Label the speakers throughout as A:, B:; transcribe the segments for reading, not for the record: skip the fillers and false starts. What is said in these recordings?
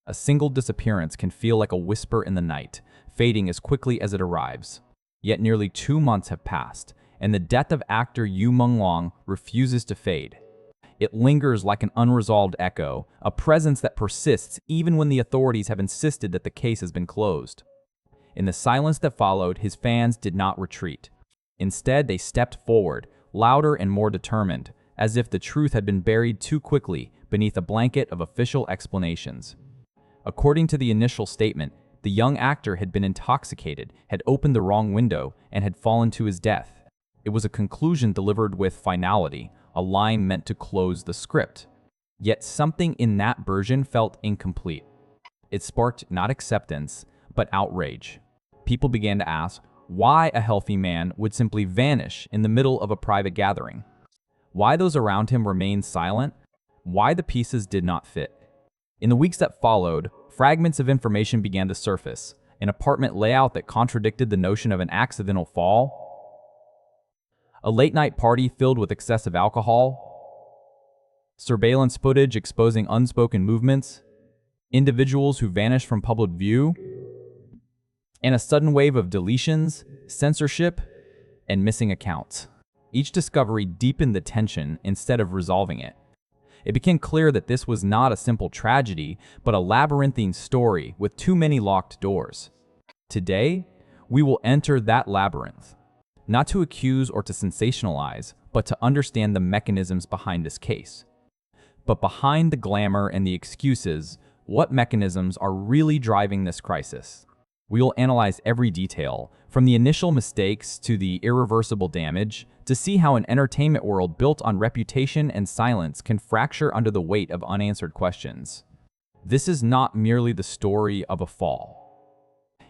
A: A single disappearance can feel like a whisper in the night, fading as quickly as it arrives. Yet nearly 2 months have passed, and the death of actor Vu Mong Lung refuses to fade. It lingers like an unresolved echo, a presence that persists even when the authorities have insisted that the case has been closed. In the silence that followed, his fans did not retreat. Instead, they stepped forward, louder and more determined, as if the truth had been buried too quickly beneath a blanket of official explanations. According to the initial statement, the young actor had been intoxicated, had opened the wrong window, and had fallen to his death. It was a conclusion delivered with finality, a line meant to close the script. Yet something in that version felt incomplete. It sparked not acceptance, but outrage. People began to ask why a healthy man would simply vanish in the middle of a private gathering. Why those around him remained silent? Why the pieces did not fit? In the weeks that followed, fragments of information began to surface. An apartment layout that contradicted the notion of an accidental fall, a late-night party filled with excessive alcohol, surveillance footage exposing unspoken movements, individuals who vanished from public view, and a sudden wave of deletions, censorship, and missing accounts. Each discovery deepened the tension instead of resolving it. It became clear that this was not a simple tragedy, but a labyrinthine story with too many locked doors. Today, we will enter that labyrinth. Not to accuse or to sensationalize, but to understand the mechanisms behind this case. But behind the glamour and the excuses, what mechanisms are really driving this crisis? We will analyze every detail, from the initial mistakes to the irreversible damage, to see how an entertainment world built on reputation and silence can fracture under the weight of unanswered questions. This is not merely the story of a fall.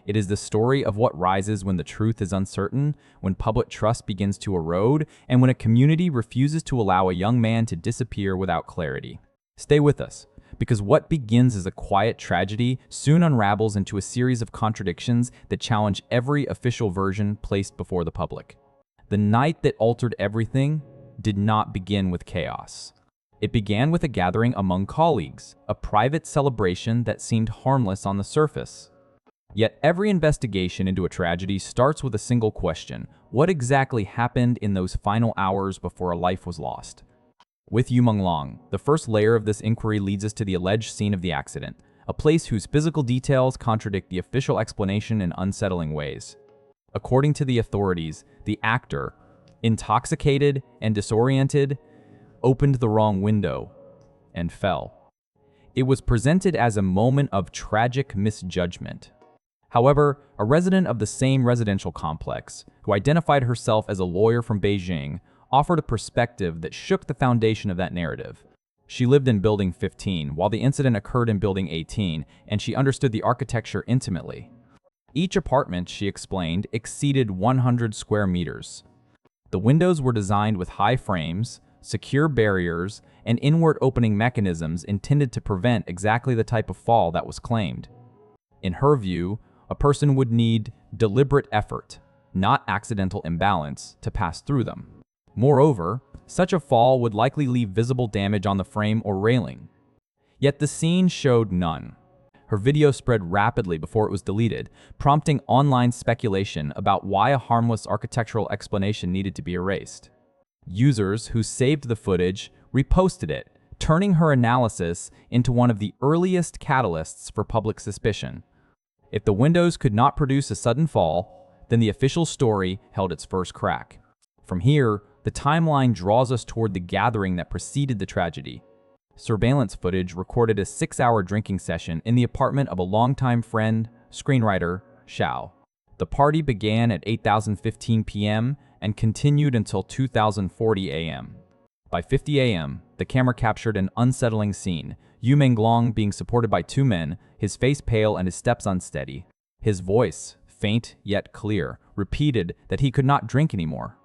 A: It is the story of what rises when the truth is uncertain, when public trust begins to erode, and when a community refuses to allow a young man to disappear without clarity. Stay with us, because what begins as a quiet tragedy soon unravels into a series of contradictions that challenge every official version placed before the public. The night that altered everything did not begin with chaos. It began with a gathering among colleagues, a private celebration that seemed harmless on the surface. Yet every investigation into a tragedy starts with a single question: what exactly happened in those final hours before a life was lost? With Vu Mong Lung, the first layer of this inquiry leads us to the alleged scene of the accident, a place whose physical details contradict the official explanation in unsettling ways. According to the authorities, the actor, intoxicated and disoriented, opened the wrong window and fell. It was presented as a moment of tragic misjudgment. However, a resident of the same residential complex, who identified herself as a lawyer from Beijing, offered a perspective that shook the foundation of that narrative. She lived in Building 15, while the incident occurred in Building 18, and she understood the architecture intimately. Each apartment, she explained, exceeded 100 square meters. The windows were designed with high frames, secure barriers, and inward opening mechanisms intended to prevent exactly the type of fall that was claimed. In her view, a person would need deliberate effort, not accidental imbalance, to pass through them. Moreover, such a fall would likely leave visible damage on the frame or railing. Yet the scene showed none. Her video spread rapidly before it was deleted, prompting online speculation about why a harmless architectural explanation needed to be erased. Users who saved the footage reposted it, turning her analysis into one of the earliest catalysts for public suspicion. If the windows could not produce a sudden fall, then the official story held its first crack. From here, the timeline draws us toward the gathering that preceded the tragedy. Surveillance footage recorded a 6-hour drinking session in the apartment of a longtime friend, screenwriter, Xiao. The party began at 8:15 p.m. and continued until 2:40 a.m. By 50 a.m., the camera captured an unsettling scene: Menglong being supported by 2 men, his face pale and his steps unsteady. His voice, faint yet clear, repeated that he could not drink anymore.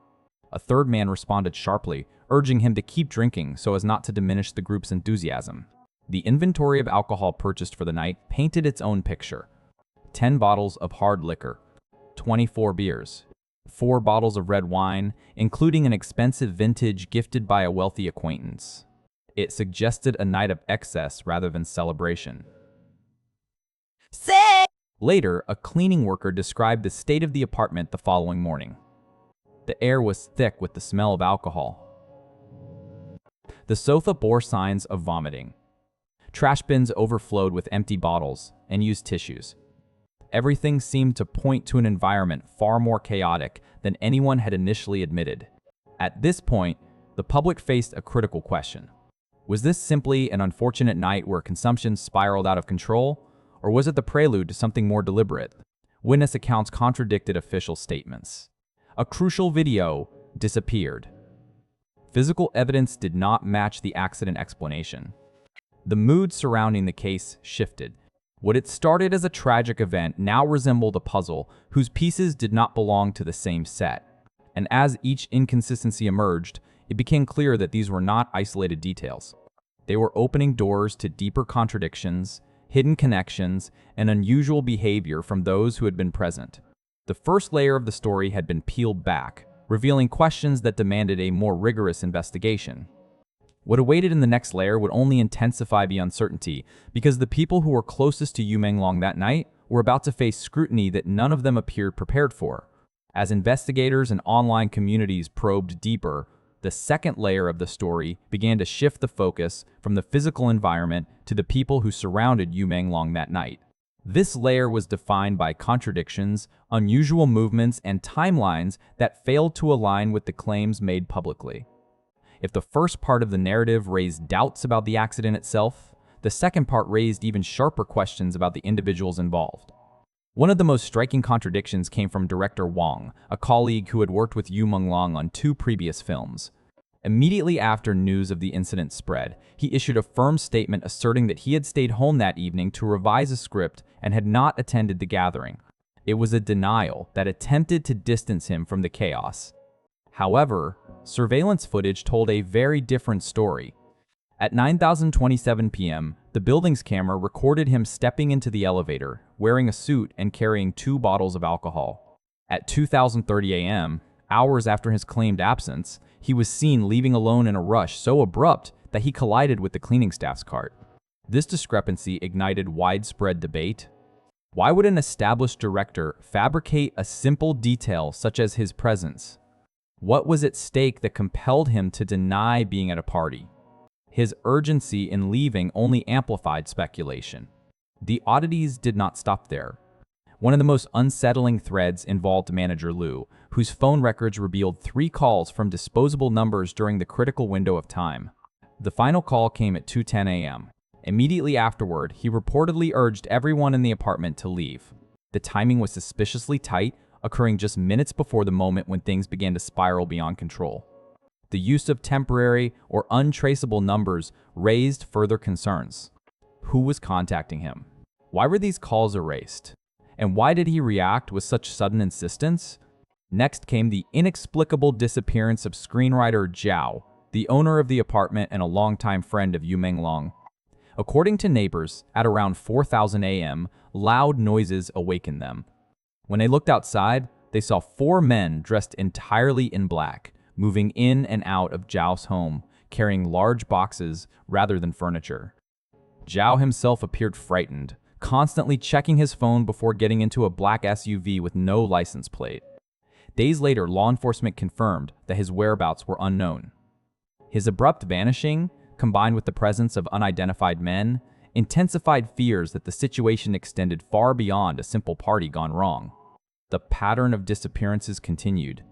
A: A third man responded sharply, urging him to keep drinking so as not to diminish the group's enthusiasm. The inventory of alcohol purchased for the night painted its own picture: 10 bottles of hard liquor, 24 beers, 4 bottles of red wine, including an expensive vintage gifted by a wealthy acquaintance. It suggested a night of excess rather than celebration. Later, a cleaning worker described the state of the apartment the following morning. The air was thick with the smell of alcohol. The sofa bore signs of vomiting. Trash bins overflowed with empty bottles and used tissues. Everything seemed to point to an environment far more chaotic than anyone had initially admitted. At this point, the public faced a critical question. Was this simply an unfortunate night where consumption spiraled out of control, or was it the prelude to something more deliberate? Witness accounts contradicted official statements. A crucial video disappeared. Physical evidence did not match the accident explanation. The mood surrounding the case shifted. What had started as a tragic event now resembled a puzzle whose pieces did not belong to the same set. And as each inconsistency emerged, it became clear that these were not isolated details. They were opening doors to deeper contradictions, hidden connections, and unusual behavior from those who had been present. The first layer of the story had been peeled back, revealing questions that demanded a more rigorous investigation. What awaited in the next layer would only intensify the uncertainty, because the people who were closest to Menglong that night were about to face scrutiny that none of them appeared prepared for. As investigators and online communities probed deeper, the second layer of the story began to shift the focus from the physical environment to the people who surrounded Menglong that night. This layer was defined by contradictions, unusual movements, and timelines that failed to align with the claims made publicly. If the first part of the narrative raised doubts about the accident itself, the second part raised even sharper questions about the individuals involved. One of the most striking contradictions came from director Wong, a colleague who had worked with Vu Mong Lung on 2 previous films. Immediately after news of the incident spread, he issued a firm statement asserting that he had stayed home that evening to revise a script and had not attended the gathering. It was a denial that attempted to distance him from the chaos. However, surveillance footage told a very different story. At 9:27 p.m., the building's camera recorded him stepping into the elevator, wearing a suit and carrying 2 bottles of alcohol. At 2:30 a.m., hours after his claimed absence, he was seen leaving alone in a rush so abrupt that he collided with the cleaning staff's cart. This discrepancy ignited widespread debate. Why would an established director fabricate a simple detail such as his presence? What was at stake that compelled him to deny being at a party? His urgency in leaving only amplified speculation. The oddities did not stop there. One of the most unsettling threads involved manager Liu, whose phone records revealed 3 calls from disposable numbers during the critical window of time. The final call came at 2:10 a.m. Immediately afterward, he reportedly urged everyone in the apartment to leave. The timing was suspiciously tight, occurring just minutes before the moment when things began to spiral beyond control. The use of temporary or untraceable numbers raised further concerns. Who was contacting him? Why were these calls erased? And why did he react with such sudden insistence? Next came the inexplicable disappearance of screenwriter Zhao, the owner of the apartment and a longtime friend of Menglong. According to neighbors, at around 4:00 a.m., loud noises awakened them. When they looked outside, they saw 4 men dressed entirely in black, moving in and out of Zhao's home, carrying large boxes rather than furniture. Zhao himself appeared frightened, constantly checking his phone before getting into a black SUV with no license plate. Days later, law enforcement confirmed that his whereabouts were unknown. His abrupt vanishing, combined with the presence of unidentified men, intensified fears that the situation extended far beyond a simple party gone wrong. The pattern of disappearances continued.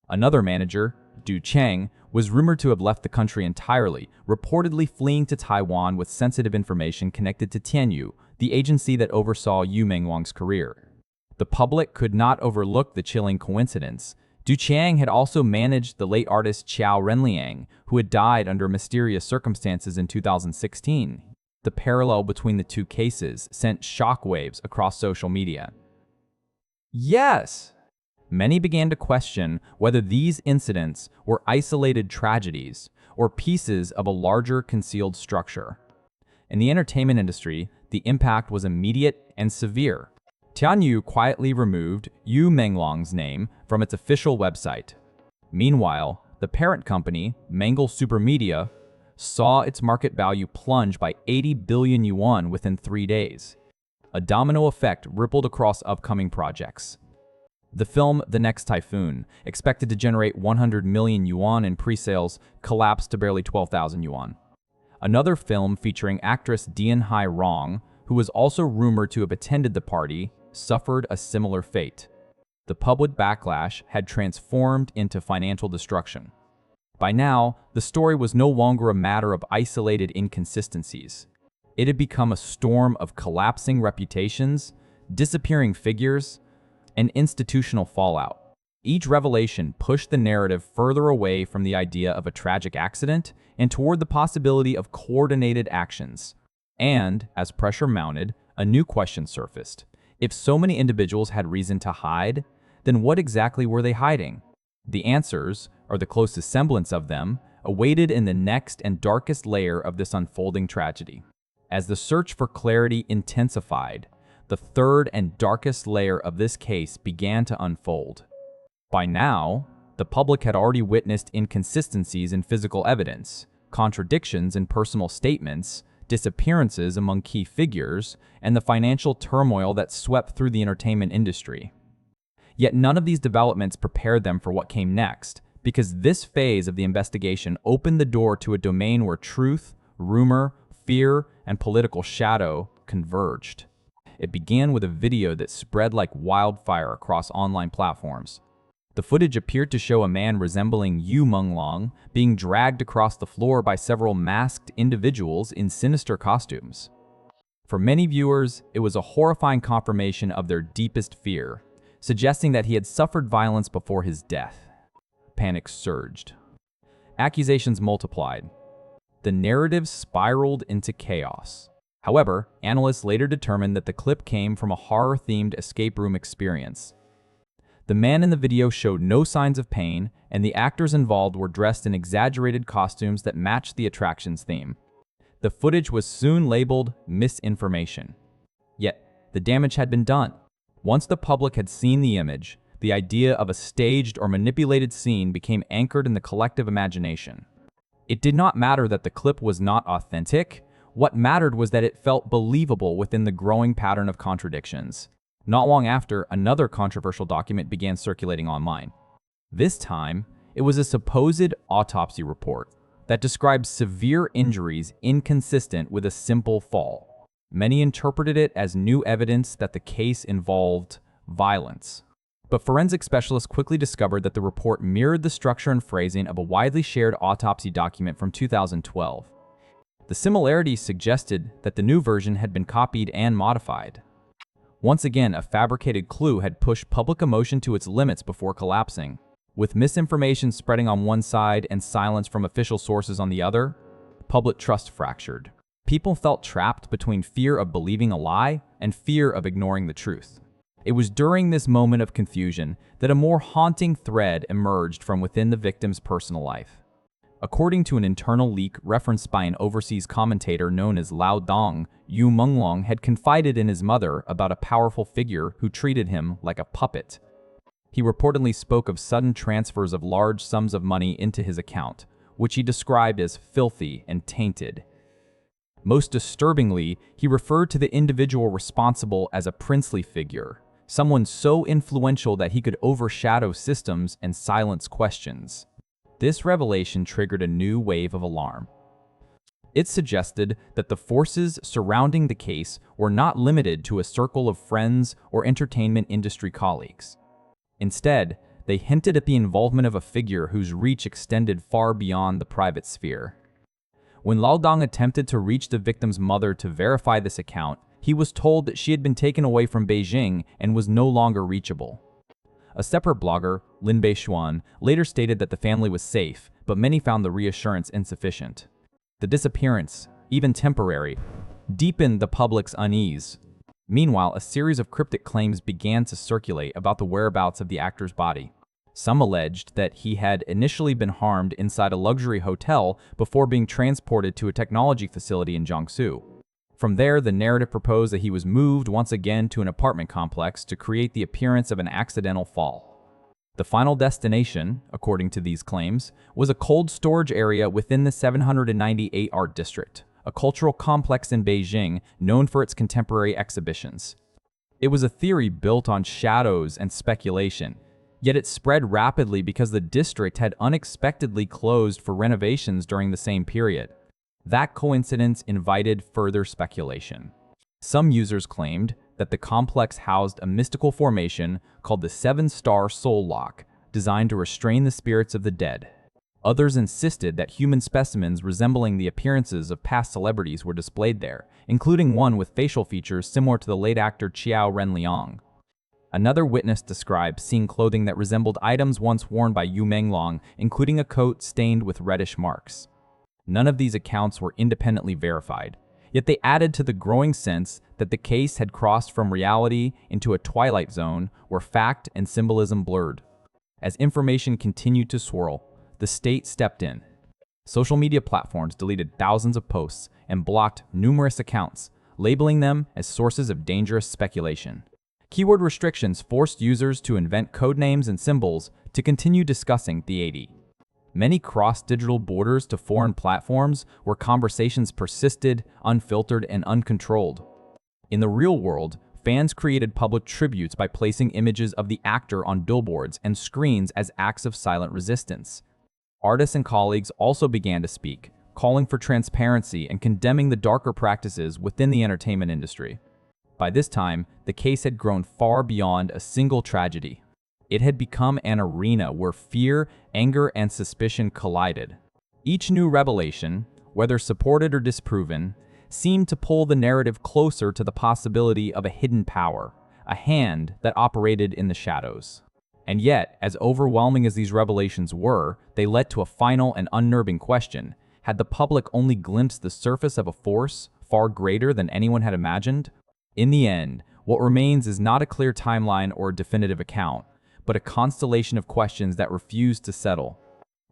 A: Another manager, Du Cheng, was rumored to have left the country entirely, reportedly fleeing to Taiwan with sensitive information connected to Tianyu, the agency that oversaw Menglong's career. The public could not overlook the chilling coincidence. Du Cheng had also managed the late artist Qiao Renliang, who had died under mysterious circumstances in 2016. The parallel between the 2 cases sent shockwaves across social media. Yes! Many began to question whether these incidents were isolated tragedies or pieces of a larger concealed structure. In the entertainment industry, the impact was immediate and severe. Tianyu quietly removed Menglong's name from its official website. Meanwhile, the parent company, Mangle Supermedia, saw its market value plunge by 80 billion yuan within 3 days. A domino effect rippled across upcoming projects. The film The Next Typhoon, expected to generate 100 million yuan in pre-sales, collapsed to barely 12,000 yuan. Another film featuring actress Dian Hai Rong, who was also rumored to have attended the party, suffered a similar fate. The public backlash had transformed into financial destruction. By now, the story was no longer a matter of isolated inconsistencies. It had become a storm of collapsing reputations, disappearing figures, and institutional fallout. Each revelation pushed the narrative further away from the idea of a tragic accident and toward the possibility of coordinated actions. And, as pressure mounted, a new question surfaced. If so many individuals had reason to hide, then what exactly were they hiding? The answers, or the closest semblance of them, awaited in the next and darkest layer of this unfolding tragedy. As the search for clarity intensified, the third and darkest layer of this case began to unfold. By now, the public had already witnessed inconsistencies in physical evidence, contradictions in personal statements, disappearances among key figures, and the financial turmoil that swept through the entertainment industry. Yet none of these developments prepared them for what came next, because this phase of the investigation opened the door to a domain where truth, rumor, fear, and political shadow converged. It began with a video that spread like wildfire across online platforms. The footage appeared to show a man resembling Vu Mong Lung being dragged across the floor by several masked individuals in sinister costumes. For many viewers, it was a horrifying confirmation of their deepest fear, suggesting that he had suffered violence before his death. Panic surged. Accusations multiplied. The narrative spiraled into chaos. However, analysts later determined that the clip came from a horror-themed escape room experience. The man in the video showed no signs of pain, and the actors involved were dressed in exaggerated costumes that matched the attraction's theme. The footage was soon labeled misinformation. Yet, the damage had been done. Once the public had seen the image, the idea of a staged or manipulated scene became anchored in the collective imagination. It did not matter that the clip was not authentic. What mattered was that it felt believable within the growing pattern of contradictions. Not long after, another controversial document began circulating online. This time, it was a supposed autopsy report that described severe injuries inconsistent with a simple fall. Many interpreted it as new evidence that the case involved violence. But forensic specialists quickly discovered that the report mirrored the structure and phrasing of a widely shared autopsy document from 2012. The similarities suggested that the new version had been copied and modified. Once again, a fabricated clue had pushed public emotion to its limits before collapsing. With misinformation spreading on one side and silence from official sources on the other, public trust fractured. People felt trapped between fear of believing a lie and fear of ignoring the truth. It was during this moment of confusion that a more haunting thread emerged from within the victim's personal life. According to an internal leak referenced by an overseas commentator known as Lao Dong, Vu Mong Lung had confided in his mother about a powerful figure who treated him like a puppet. He reportedly spoke of sudden transfers of large sums of money into his account, which he described as filthy and tainted. Most disturbingly, he referred to the individual responsible as a princely figure, someone so influential that he could overshadow systems and silence questions. This revelation triggered a new wave of alarm. It suggested that the forces surrounding the case were not limited to a circle of friends or entertainment industry colleagues. Instead, they hinted at the involvement of a figure whose reach extended far beyond the private sphere. When Lao Dong attempted to reach the victim's mother to verify this account, he was told that she had been taken away from Beijing and was no longer reachable. A separate blogger, Lin Beishuan, later stated that the family was safe, but many found the reassurance insufficient. The disappearance, even temporary, deepened the public's unease. Meanwhile, a series of cryptic claims began to circulate about the whereabouts of the actor's body. Some alleged that he had initially been harmed inside a luxury hotel before being transported to a technology facility in Jiangsu. From there, the narrative proposed that he was moved once again to an apartment complex to create the appearance of an accidental fall. The final destination, according to these claims, was a cold storage area within the 798 art district, a cultural complex in Beijing known for its contemporary exhibitions. It was a theory built on shadows and speculation, yet it spread rapidly because the district had unexpectedly closed for renovations during the same period. That coincidence invited further speculation. Some users claimed that the complex housed a mystical formation called the Seven-Star Soul Lock, designed to restrain the spirits of the dead. Others insisted that human specimens resembling the appearances of past celebrities were displayed there, including one with facial features similar to the late actor Qiao Renliang. Another witness described seeing clothing that resembled items once worn by Menglong, including a coat stained with reddish marks. None of these accounts were independently verified, yet they added to the growing sense that the case had crossed from reality into a twilight zone where fact and symbolism blurred. As information continued to swirl, the state stepped in. Social media platforms deleted thousands of posts and blocked numerous accounts, labeling them as sources of dangerous speculation. Keyword restrictions forced users to invent code names and symbols to continue discussing the 80. Many crossed digital borders to foreign platforms where conversations persisted, unfiltered, and uncontrolled. In the real world, fans created public tributes by placing images of the actor on billboards and screens as acts of silent resistance. Artists and colleagues also began to speak, calling for transparency and condemning the darker practices within the entertainment industry. By this time, the case had grown far beyond a single tragedy. It had become an arena where fear, anger, and suspicion collided. Each new revelation, whether supported or disproven, seemed to pull the narrative closer to the possibility of a hidden power, a hand that operated in the shadows. And yet, as overwhelming as these revelations were, they led to a final and unnerving question. Had the public only glimpsed the surface of a force far greater than anyone had imagined? In the end, what remains is not a clear timeline or a definitive account, but a constellation of questions that refuse to settle.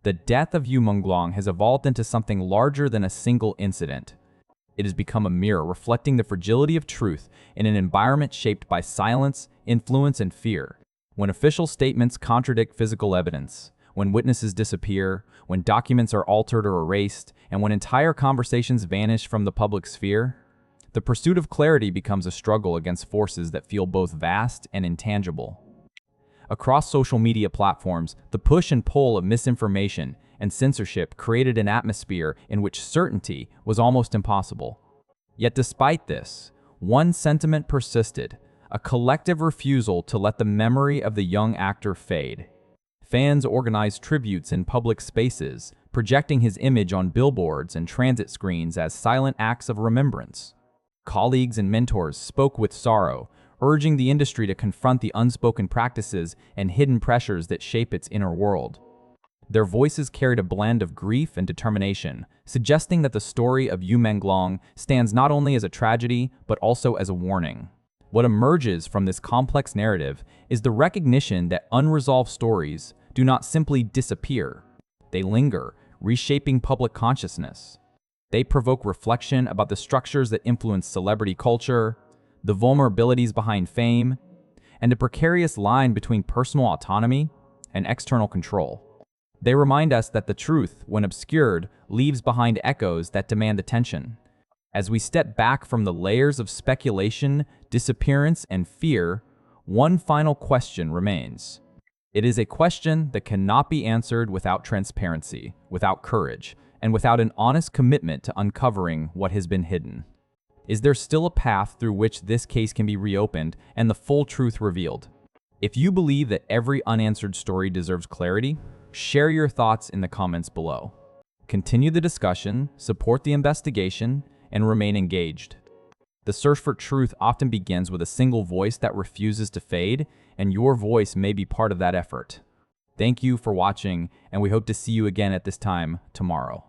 A: The death of Vu Mong Lung has evolved into something larger than a single incident. It has become a mirror reflecting the fragility of truth in an environment shaped by silence, influence, and fear. When official statements contradict physical evidence, when witnesses disappear, when documents are altered or erased, and when entire conversations vanish from the public sphere, the pursuit of clarity becomes a struggle against forces that feel both vast and intangible. Across social media platforms, the push and pull of misinformation and censorship created an atmosphere in which certainty was almost impossible. Yet despite this, one sentiment persisted: a collective refusal to let the memory of the young actor fade. Fans organized tributes in public spaces, projecting his image on billboards and transit screens as silent acts of remembrance. Colleagues and mentors spoke with sorrow, urging the industry to confront the unspoken practices and hidden pressures that shape its inner world. Their voices carried a blend of grief and determination, suggesting that the story of Vu Mong Lung stands not only as a tragedy, but also as a warning. What emerges from this complex narrative is the recognition that unresolved stories do not simply disappear. They linger, reshaping public consciousness. They provoke reflection about the structures that influence celebrity culture, the vulnerabilities behind fame, and the precarious line between personal autonomy and external control. They remind us that the truth, when obscured, leaves behind echoes that demand attention. As we step back from the layers of speculation, disappearance, and fear, one final question remains. It is a question that cannot be answered without transparency, without courage, and without an honest commitment to uncovering what has been hidden. Is there still a path through which this case can be reopened and the full truth revealed? If you believe that every unanswered story deserves clarity, share your thoughts in the comments below. Continue the discussion, support the investigation, and remain engaged. The search for truth often begins with a single voice that refuses to fade, and your voice may be part of that effort. Thank you for watching, and we hope to see you again at this time tomorrow.